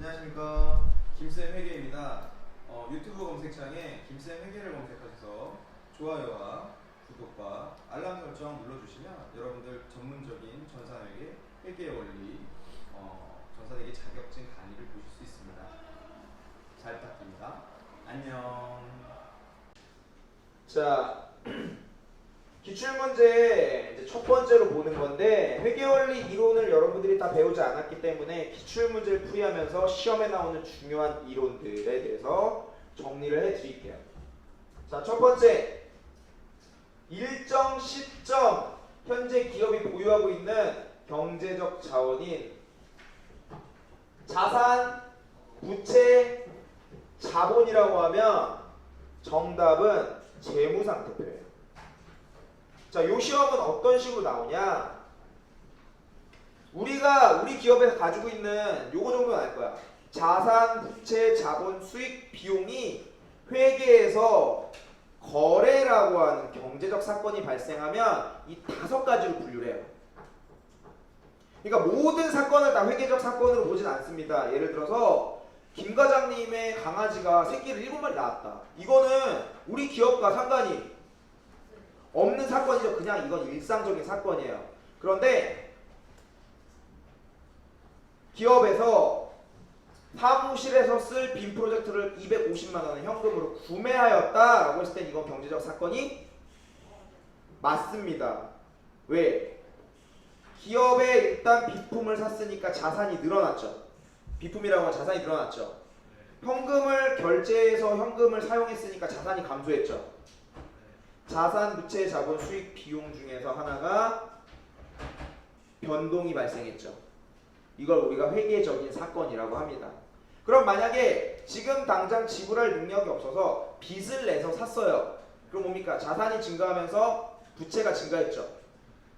안녕하십니까, 김쌤 회계입니다. 유튜브 검색창에 김쌤 회계를 검색하셔서 좋아요와 구독과 알람 설정 눌러주시면 여러분들 전문적인 전산회계, 회계의 원리, 전산회계 자격증 강의를 보실 수 있습니다. 잘 부탁드립니다. 안녕. 자, 기출문제 이제 첫 번째로 보는 건데, 회계원리 이론을 여러분들이 다 배우지 않았기 때문에 기출문제를 풀이하면서 시험에 나오는 중요한 이론들에 대해서 정리를 해드릴게요. 자, 첫 번째, 일정 시점 현재 기업이 보유하고 있는 경제적 자원인 자산, 부채, 자본이라고 하면 정답은 재무상태표예요. 자, 요 시험은 어떤 식으로 나오냐? 우리 기업에서 가지고 있는 요거 정도는 알 거야. 자산, 부채, 자본, 수익, 비용이 회계에서 거래라고 하는 경제적 사건이 발생하면 이 5가지로 분류를 해요. 그러니까 모든 사건을 다 회계적 사건으로 보진 않습니다. 예를 들어서 김 과장님의 강아지가 새끼를 7마리 낳았다. 이거는 우리 기업과 상관이 없는 사건이죠. 그냥 이건 일상적인 사건이에요. 그런데 기업에서 사무실에서 쓸 빔 프로젝트를 250만 원의 현금으로 구매하였다라고 했을 땐 이건 경제적 사건이 맞습니다. 왜? 기업에 일단 비품을 샀으니까 자산이 늘어났죠. 비품이라고 하면 자산이 늘어났죠. 현금을 결제해서 현금을 사용했으니까 자산이 감소했죠. 자산, 부채, 자본, 수익, 비용 중에서 하나가 변동이 발생했죠. 이걸 우리가 회계적인 사건이라고 합니다. 그럼 만약에 지금 당장 지불할 능력이 없어서 빚을 내서 샀어요. 그럼 뭡니까? 자산이 증가하면서 부채가 증가했죠.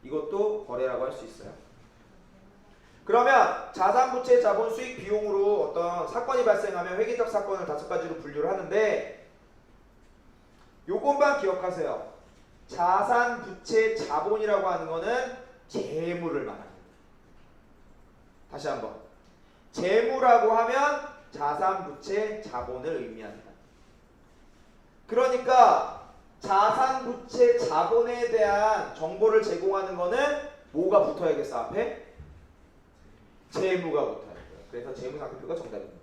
이것도 거래라고 할 수 있어요. 그러면 자산, 부채, 자본, 수익, 비용으로 어떤 사건이 발생하면 회계적 사건을 5가지로 분류를 하는데, 요것만 기억하세요. 자산, 부채, 자본이라고 하는 거는 재물을 말합니다. 다시 한번. 재물이라고 하면 자산, 부채, 자본을 의미합니다. 그러니까 자산, 부채, 자본에 대한 정보를 제공하는 거는 뭐가 붙어야겠어? 앞에? 재무가 붙어야 돼요. 그래서 재무상태표가 정답입니다.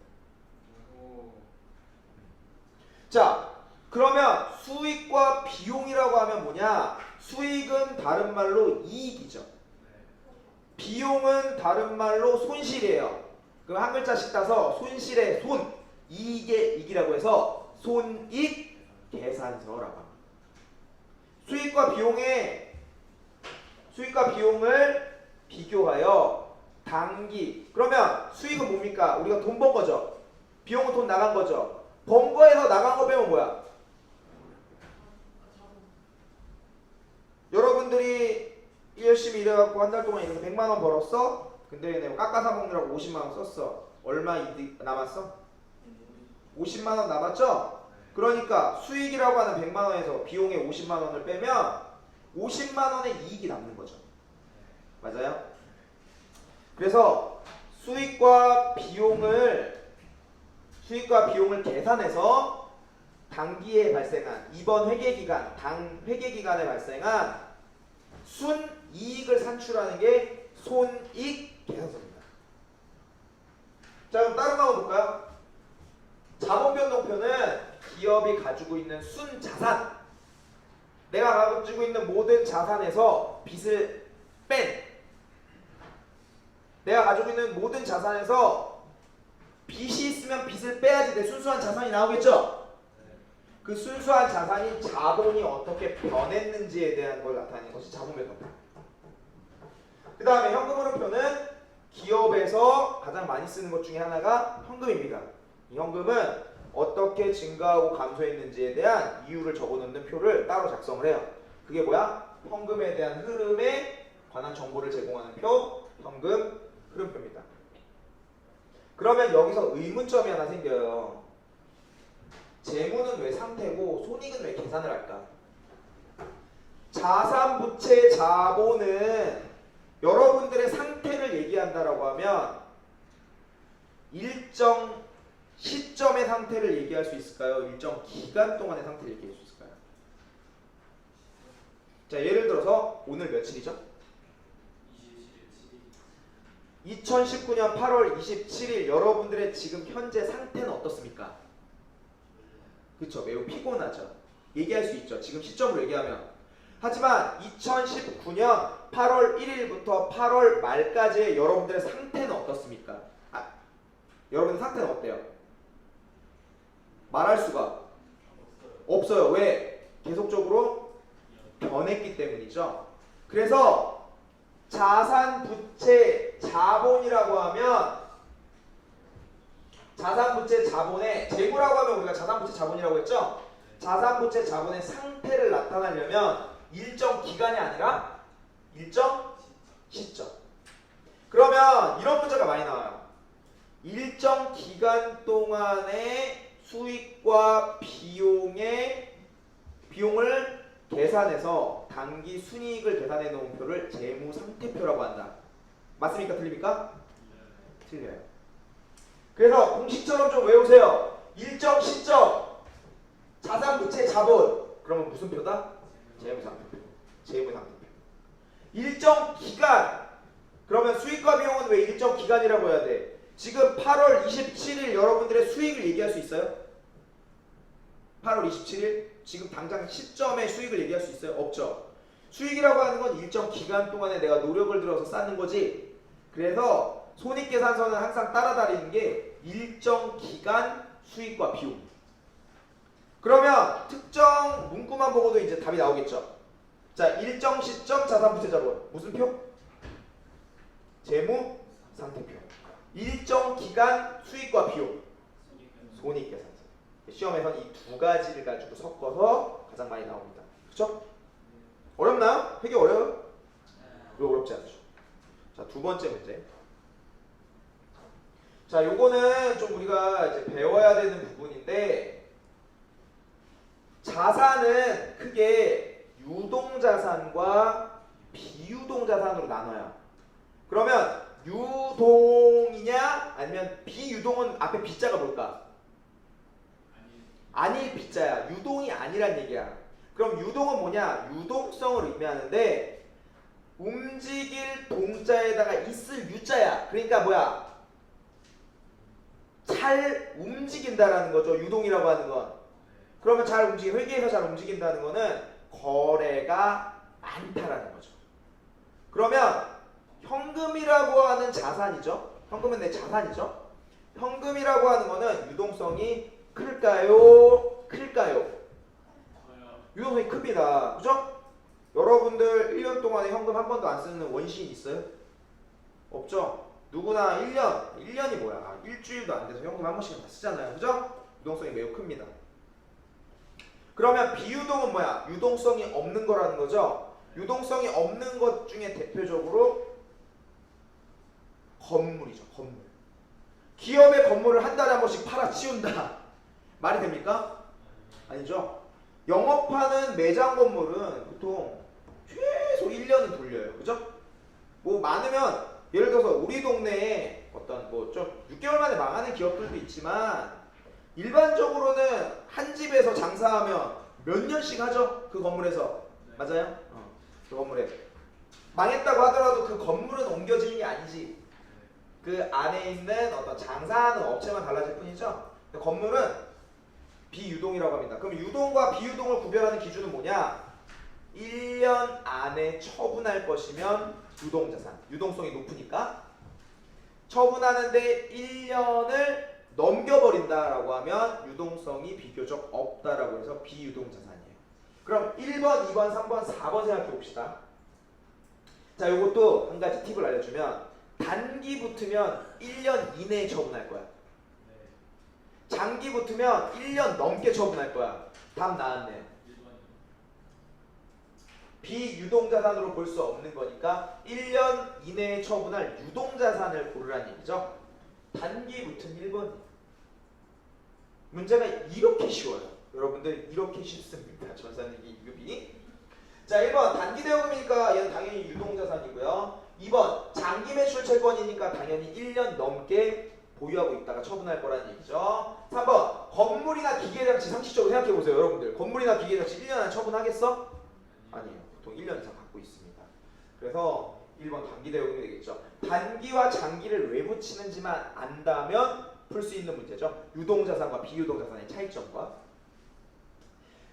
자, 그러면 수익과 비용이라고 하면 뭐냐? 수익은 다른 말로 이익이죠. 비용은 다른 말로 손실이에요. 그럼 한 글자씩 따서 손실의 손, 이익의 이익이라고 해서 손익 계산서라고 합니다. 수익과 비용을 비교하여 당기. 그러면 수익은 뭡니까? 우리가 돈 번 거죠. 비용은 돈 나간 거죠. 번 거에서 나간 거 빼면 뭐야? 여러분들이 열심히 일해갖고 한 달 동안 일해서 100만 원 벌었어? 근데 내가 깎아서 먹느라고 50만 원 썼어. 얼마 이득 남았어? 50만 원 남았죠? 그러니까 수익이라고 하는 100만 원에서 비용의 50만 원을 빼면 50만 원의 이익이 남는 거죠. 맞아요? 그래서 수익과 비용을 계산해서 당기에 발생한 이번 회계기간, 회계기간에 발생한 순이익을 산출하는 게 손익 계산서입니다. 자, 그럼 다른 거 한번 볼까요? 자본변동표는 기업이 가지고 있는 순자산, 내가 가지고 있는 모든 자산에서 빚을 뺀, 내가 가지고 있는 모든 자산에서 빚이 있으면 빚을 빼야지 내 순수한 자산이 나오겠죠? 그 순수한 자산이 자본이 어떻게 변했는지에 대한 걸 나타내는 것이 자본변동표. 그 다음에 현금흐름표는 기업에서 가장 많이 쓰는 것 중에 하나가 현금입니다. 이 현금은 어떻게 증가하고 감소했는지에 대한 이유를 적어놓는 표를 따로 작성을 해요. 그게 뭐야? 현금에 대한 흐름에 관한 정보를 제공하는 표, 현금 흐름표입니다. 그러면 여기서 의문점이 하나 생겨요. 재무는 왜 상태고 손익은 왜 계산을 할까? 자산, 부채, 자본은 여러분들의 상태를 얘기한다라고 하면 일정 시점의 상태를 얘기할 수 있을까요? 일정 기간 동안의 상태를 얘기할 수 있을까요? 자, 예를 들어서 오늘 며칠이죠? 2019년 8월 27일 여러분들의 지금 현재 상태는 어떻습니까? 그쵸, 매우 피곤하죠. 얘기할 수 있죠. 지금 시점으로 얘기하면. 하지만 2019년 8월 1일부터 8월 말까지의 여러분들의 상태는 어떻습니까? 여러분의 상태는 어때요? 말할 수가 없어요. 왜? 계속적으로 변했기 때문이죠. 그래서 자산, 부채, 자본이라고 하면 자산, 부채, 자본의 재고라고 하면 우리가 자산, 부채, 자본이라고 했죠? 자산, 부채, 자본의 상태를 나타내려면 일정 기간이 아니라 일정 시점. 그러면 이런 문제가 많이 나와요. 일정 기간 동안의 수익과 비용을 계산해서 단기 순이익을 계산해 놓은 표를 재무상태표라고 한다. 맞습니까? 틀립니까? 틀려요. 그래서 공식처럼 좀 외우세요. 일정 시점 자산, 부채, 자본. 그러면 무슨 표다? 재무상태표. 재무상태표. 일정 기간. 그러면 수익과 비용은 왜 일정 기간이라고 해야 돼? 지금 8월 27일 여러분들의 수익을 얘기할 수 있어요? 8월 27일? 지금 당장 시점의 수익을 얘기할 수 있어요? 없죠. 수익이라고 하는 건 일정 기간 동안에 내가 노력을 들어서 쌓는 거지. 그래서 손익계산서는 항상 따라다니는 게 일정 기간 수익과 비용. 그러면 특정 문구만 보고도 이제 답이 나오겠죠. 자, 일정 시점 자산부채 자본. 무슨 표? 재무상태표. 일정 기간 수익과 비용. 손익계산서. 시험에서는 이 두 가지를 가지고 섞어서 가장 많이 나옵니다. 그렇죠? 어렵나요? 되게 어려워요? 왜 어렵지 않죠? 자, 두 번째 문제. 자, 요거는 좀 우리가 이제 배워야 되는 부분인데, 자산은 크게 유동자산과 비유동자산으로 나눠요. 그러면 유동이냐 아니면 비유동은 앞에 비자가 뭘까? 아닐 비자야. 유동이 아니란 얘기야. 그럼 유동은 뭐냐? 유동성을 의미하는데 움직일 동자에다가 있을 유자야. 그러니까 뭐야? 잘 움직인다라는 거죠. 유동이라고 하는 건. 그러면 잘 회계에서 잘 움직인다는 거는 거래가 많다라는 거죠. 그러면 현금이라고 하는 자산이죠. 현금은 내 자산이죠. 현금이라고 하는 거는 유동성이 클까요? 클까요? 유동성이 큽니다. 그죠? 여러분들 1년 동안에 현금 한 번도 안 쓰는 원시인 있어요? 없죠? 누구나 1년이 뭐야? 일주일도 안 돼서 현금 한 번씩은 다 쓰잖아요. 그죠? 유동성이 매우 큽니다. 그러면 비유동은 뭐야? 유동성이 없는 거라는 거죠. 유동성이 없는 것 중에 대표적으로 건물이죠. 건물. 기업의 건물을 한 달에 한 번씩 팔아 치운다. 말이 됩니까? 아니죠. 영업하는 매장 건물은 보통 최소 1년은 돌려요. 그죠? 뭐 많으면 예를 들어서 우리 동네에 어떤 뭐 좀 6개월 만에 망하는 기업들도 있지만 일반적으로는 한 집에서 장사하면 몇 년씩 하죠? 그 건물에서. 맞아요? 그 건물에 망했다고 하더라도 그 건물은 옮겨지는 게 아니지. 그 안에 있는 어떤 장사하는 업체만 달라질 뿐이죠. 건물은 비유동이라고 합니다. 그럼 유동과 비유동을 구별하는 기준은 뭐냐? 1년 안에 처분할 것이면 유동자산. 유동성이 높으니까. 처분하는데 1년을 넘겨버린다라고 하면 유동성이 비교적 없다라고 해서 비유동자산이에요. 그럼 1번, 2번, 3번, 4번 생각해 봅시다. 자, 요것도 한 가지 팁을 알려주면 단기 붙으면 1년 이내에 처분할 거야. 장기 붙으면 1년 넘게 처분할 거야. 답 나왔네. 비유동자산으로 볼 수 없는 거니까 1년 이내에 처분할 유동자산을 고르라는 얘기죠. 단기 붙은 1번. 문제가 이렇게 쉬워요. 여러분들 이렇게 쉽습니다. 전산일기 2급이. 자, 1번 단기 대여금이니까 얘는 당연히 유동자산이고요. 2번 장기 매출 채권이니까 당연히 1년 넘게 보유하고 있다가 처분할 거라는 얘기죠. 3번 건물이나 기계장치 상식적으로 생각해보세요. 여러분들 건물이나 기계장치 1년 안에 처분하겠어? 아니에요. 보통 1년 이상 갖고 있습니다. 그래서 1번 단기 대여금이 되겠죠. 단기와 장기를 왜 붙이는지만 안다면 풀 수 있는 문제죠. 유동자산과 비유동자산의 차이점과.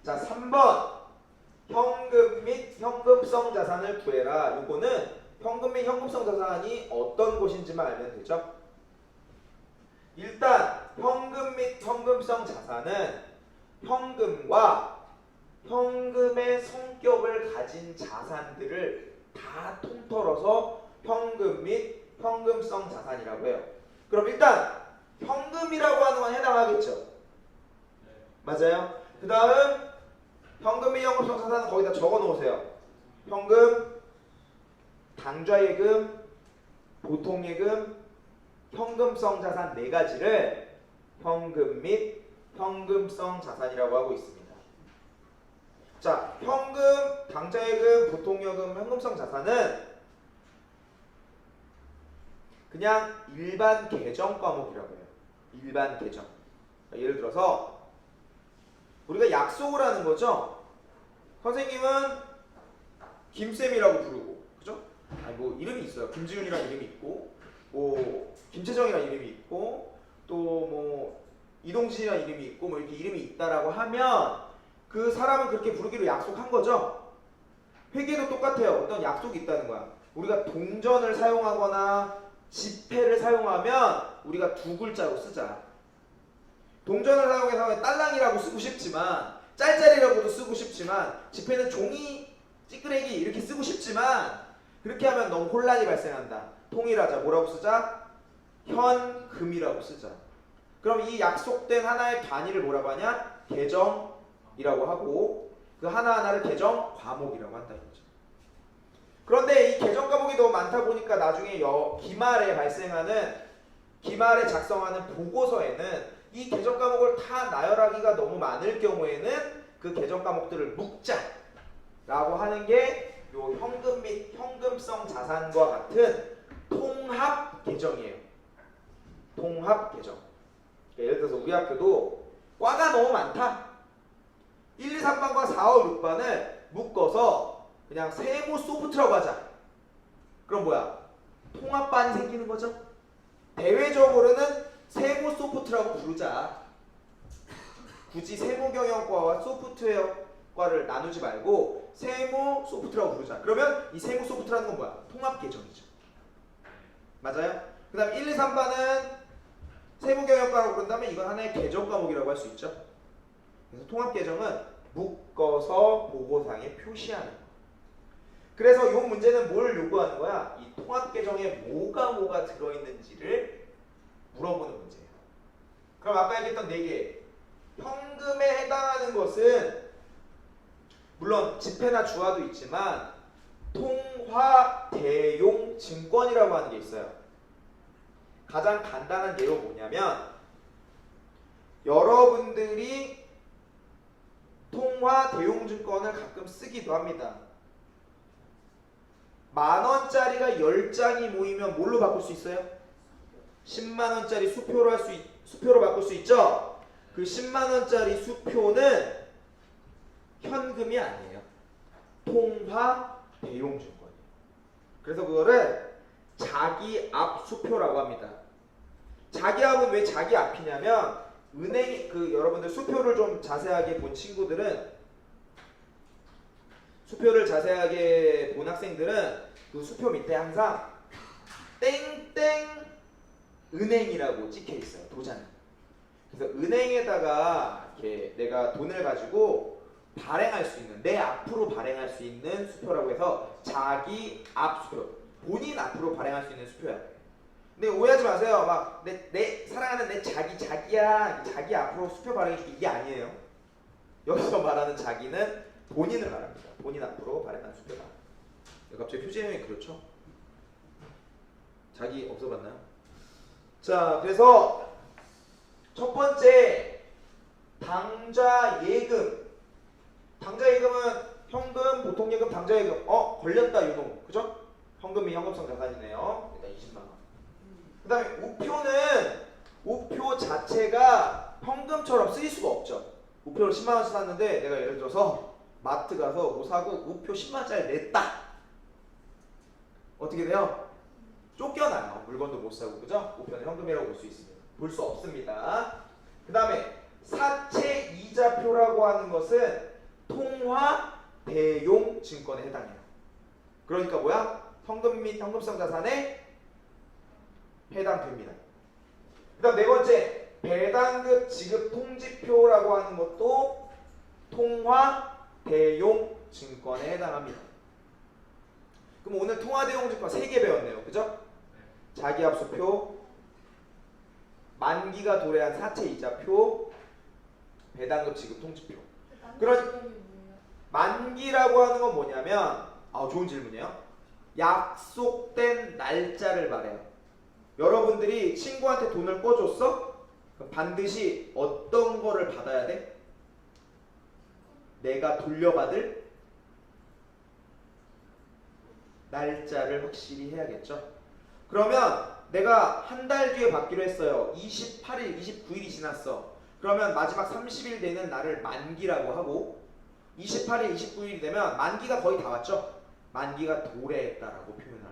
자 3번 현금 및 현금성 자산을 구해라. 요거는 현금 및 현금성 자산이 어떤 것인지만 알면 되죠. 일단 현금 및 현금성 자산은 현금과 현금의 성격을 가진 자산들을 다 통틀어서 현금 및 현금성 자산이라고 해요. 그럼 일단 현금이라고 하는 건 해당하겠죠. 맞아요. 그 다음 현금 및 현금성 자산은 거기다 적어 놓으세요. 현금, 당좌예금, 보통예금, 현금성 자산 네 가지를 현금 및 현금성 자산이라고 하고 있습니다. 자, 현금, 당좌예금, 보통예금, 현금성 자산은 그냥 일반 계정 과목이라고 해요. 일반 계정. 예를 들어서 우리가 약속을 하는 거죠. 선생님은 김쌤이라고 부르고, 그죠? 아니 뭐 이름이 있어요. 김지훈이라는 이름이 있고, 뭐 김채정이라는 이름이 있고, 또 뭐 이동진이라는 이름이 있고, 뭐 이렇게 이름이 있다라고 하면 그 사람은 그렇게 부르기로 약속한 거죠. 회계도 똑같아요. 어떤 약속이 있다는 거야. 우리가 동전을 사용하거나 지폐를 사용하면 우리가 두 글자로 쓰자. 동전을 사용해서 딸랑이라고 쓰고 싶지만, 짤짤이라고도 쓰고 싶지만, 지폐는 종이 찌끄레기 이렇게 쓰고 싶지만 그렇게 하면 너무 혼란이 발생한다. 통일하자. 뭐라고 쓰자? 현금이라고 쓰자. 그럼 이 약속된 하나의 단위를 뭐라고 하냐? 계정이라고 하고 그 하나하나를 계정 과목이라고 한다는 거죠. 그런데 이 계정 과목이 너무 많다 보니까 나중에 기말에 작성하는 보고서에는 이 계정 과목을 다 나열하기가 너무 많을 경우에는 그 계정 과목들을 묵자라고 하는 게 요 현금 및 현금성 자산과 같은 통합 계정이에요. 통합 계정. 그러니까 예를 들어서 우리 학교도 과가 너무 많다. 1, 2, 3반과 4, 5, 6반을 묶어서 그냥 세무 소프트라고 하자. 그럼 뭐야? 통합반이 생기는 거죠. 대외적으로는 세무 소프트라고 부르자. 굳이 세무경영과와 소프트웨어과를 나누지 말고 세무 소프트라고 부르자. 그러면 이 세무 소프트라는 건 뭐야? 통합계정이죠. 맞아요? 그 다음 1, 2, 3반은 세무경영과라고 부른다면 이건 하나의 계정 과목이라고 할 수 있죠. 그래서 통합계정은 묶어서 보고상에 표시하는 거. 그래서 이 문제는 뭘 요구하는 거야? 이 통합계정에 뭐가 들어있는지를 물어보는 문제예요. 그럼 아까 얘기했던 4개 현금에 해당하는 것은 물론 지폐나 주화도 있지만 통화 대용 증권이라고 하는 게 있어요. 가장 간단한 예로 뭐냐면 여러분들이 통화 대용 증권을 가끔 쓰기도 합니다. 10,000원짜리가 10장이 모이면 뭘로 바꿀 수 있어요? 100,000원짜리 수표로 바꿀 수 있죠? 그 100,000원짜리 수표는 현금이 아니에요. 통화 대용 증권이에요. 그래서 그거를 자기 앞 수표라고 합니다. 자기 앞은 왜 자기 앞이냐면 여러분들 수표를 좀 자세하게 본 친구들은 수표를 자세하게 본 학생들은 그 수표 밑에 항상 땡땡 은행이라고 찍혀 있어요. 도장. 그래서 은행에다가 이렇게 내가 돈을 가지고 발행할 수 있는, 내 앞으로 발행할 수 있는 수표라고 해서 자기 앞 수표, 본인 앞으로 발행할 수 있는 수표야. 근데 오해하지 마세요. 막 내 사랑하는 내 자기야, 자기 앞으로 수표 발행해줄게, 이게 아니에요. 여기서 말하는 자기는 본인을 말합니다. 본인 앞으로 발행한 수표다. 갑자기 표제형이 그렇죠? 자기 없어봤나요? 자, 그래서 첫 번째 당좌예금. 당좌예금은 현금, 보통예금, 당좌예금. 걸렸다 유동. 그죠? 현금이 현금성 자산이네요. 일단 20만 원. 그 다음에 우표는 우표 자체가 현금처럼 쓰일 수가 없죠. 우표를 10만 원씩 샀는데 내가 예를 들어서 마트 가서 뭐 사고 우표 10만 원짜리 냈다. 어떻게 돼요? 쫓겨나요. 물건도 못 사고, 그죠? 우표는 현금이라고 볼 수 있습니다. 볼 수 없습니다. 그 다음에 사채 이자표라고 하는 것은 통화 대용 증권에 해당해요. 그러니까 뭐야? 현금 및 현금성 자산에 해당됩니다. 그 다음 네 번째, 배당금 지급 통지표라고 하는 것도 통화 대용 증권에 해당합니다. 그럼 오늘 통화 대용 증권 3개 배웠네요. 그죠? 자기합수표, 만기가 도래한 사채 이자표, 배당금 지급 통지표. 그런 만기라고 하는 건 뭐냐면, 좋은 질문이에요. 약속된 날짜를 말해요. 여러분들이 친구한테 돈을 꿔줬어? 그럼 반드시 어떤 거를 받아야 돼? 내가 돌려받을 날짜를 확실히 해야겠죠. 그러면 내가 한 달 뒤에 받기로 했어요. 28일, 29일이 지났어. 그러면 마지막 30일 되는 날을 만기라고 하고 28일, 29일이 되면 만기가 거의 다 왔죠. 만기가 도래했다라고 표현을 합니다.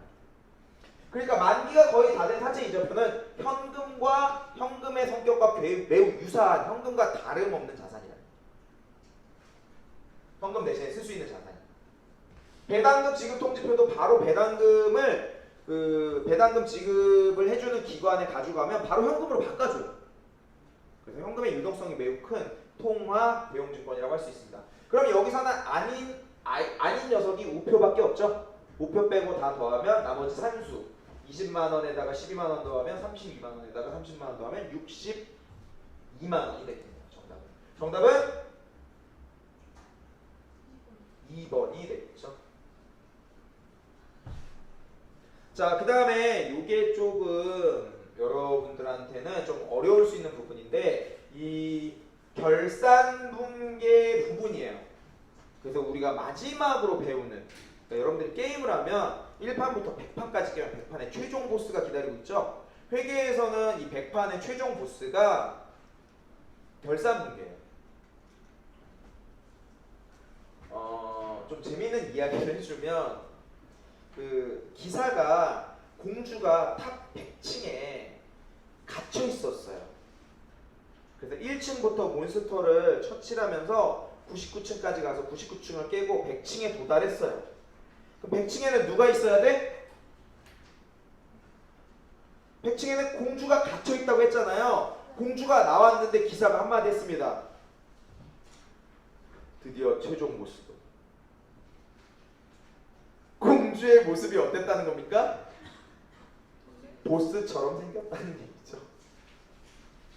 그러니까 만기가 거의 다 된 사채 이자표는 현금과 현금의 성격과 매우 유사한 현금과 다름없는 자산이다. 현금 대신에 쓸 수 있는 자산이. 배당금 지급 통지표도 바로 배당금 지급을 해주는 기관에 가져가면 바로 현금으로 바꿔줘요. 그래서 현금의 유동성이 매우 큰 통화 대용증권이라고 할 수 있습니다. 그럼 여기서는 아닌 녀석이 우표밖에 없죠. 우표 빼고 다 더하면 나머지 산수 20만 원에다가 12만 원 더하면 32만 원에다가 30만 원 더하면 62만 원이 되겠네요. 정답은 2번이 되겠죠. 자, 그 다음에 이게 조금 여러분들한테는 좀 어려울 수 있는 부분인데 이 결산분계 부분이에요. 그래서 우리가 마지막으로 배우는, 그러니까 여러분들이 게임을 하면 1판부터 100판까지 깨면 100판의 최종 보스가 기다리고 있죠. 회계에서는 이 100판의 최종 보스가 결산분계예요. 좀 재미있는 이야기를 해주면 그 기사가 공주가 탑 100층에 갇혀 있었어요. 그래서 1층부터 몬스터를 처치하면서 99층까지 가서 99층을 깨고 100층에 도달했어요. 그럼 100층에는 누가 있어야 돼? 100층에는 공주가 갇혀 있다고 했잖아요. 공주가 나왔는데 기사가 한마디 했습니다. 드디어 최종 보스도. 공주의 모습이 어땠다는 겁니까? 보스처럼 생겼다는 얘기죠.